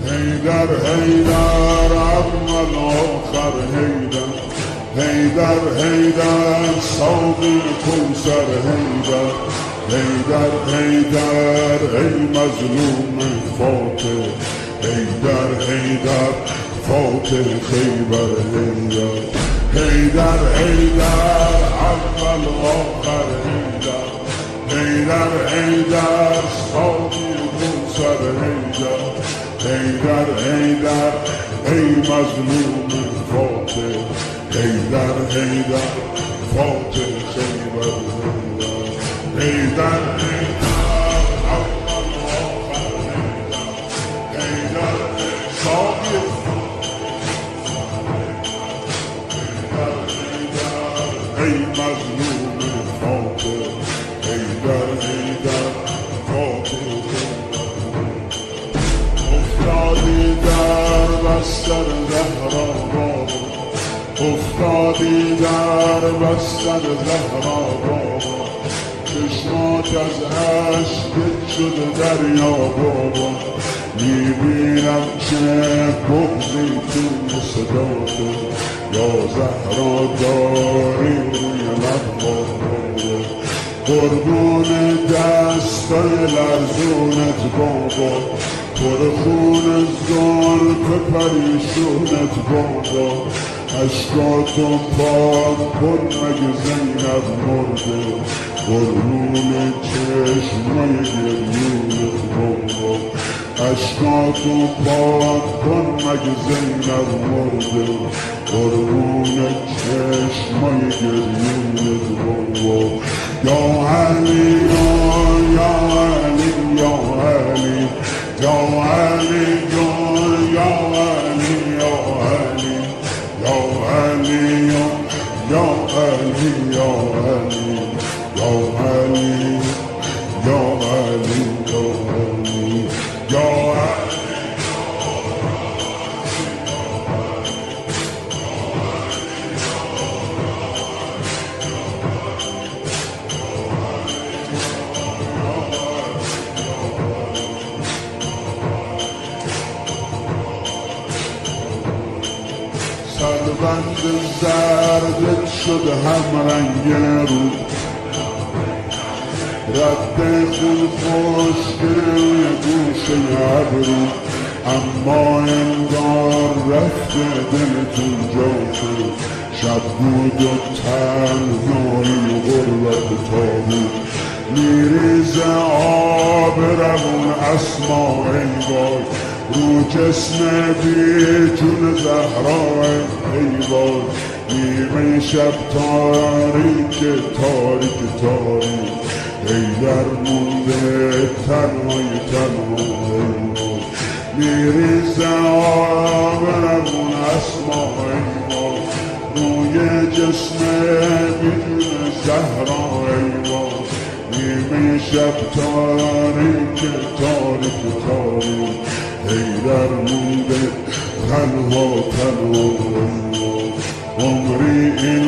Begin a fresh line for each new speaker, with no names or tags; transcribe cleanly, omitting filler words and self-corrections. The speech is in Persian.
حیدر حیدر اول آخر حیدر، حیدر حیدر ساقی کوثر حیدر، حیدر حیدر ای مظلوم فاتح، حیدر حیدر فاتح خیبر حیدر، حیدر حیدر اول آخر حیدر، حیدر حیدر ساقی کوثر حیدر، حیدر حیدر ای مظلوم فاتح، حیدر حیدر فاتح خیبر حیدر، حیدر حیدر اول آخر حیدر، حیدر ساقی حیدر حیدر ای مظلوم فاتح، حیدر حیدر فاتح افتادی در بستر زهرا بابا، افتادی در بستر زهرا بابا، چشمات از عشق شده دریا بابا، میبینم که بغضی توی صداته، یا زهرا داری روی لب بابا، قربون دستای لرزونت بابا، پر خون زلف پریشونت بابا، اشکاتو پاک کن مگه زینب مرده، قربون چشمای گریونت بابا، اشکاتو پاک کن مگه زینب مرده، قربون چشمای گریونت بابا، یا علی یا علی یا علی یا علی یا علی یا علی یا علی یا علی یا علی یا علی یا علی یا علی سربند زردت شده هم رنگ رو، رد خون خوشگل گوشه ابرو، اما انگار رفته دلتون جا شد، شب بود و تنهایی و غربت تابود، میریزه آب روون اسما ای وای، رو جسم بی جون زهرا ای وای، نیمه شب تاریک تاریک تاریک، حیدر مونده تنهای تنها ای وای، میریزه آب روون اسما ای وای، روی جسم بی جون زهرا ای وای، نیمه شب تاریک تاریک تاریک، حیدر مونده تنها تنها عمری این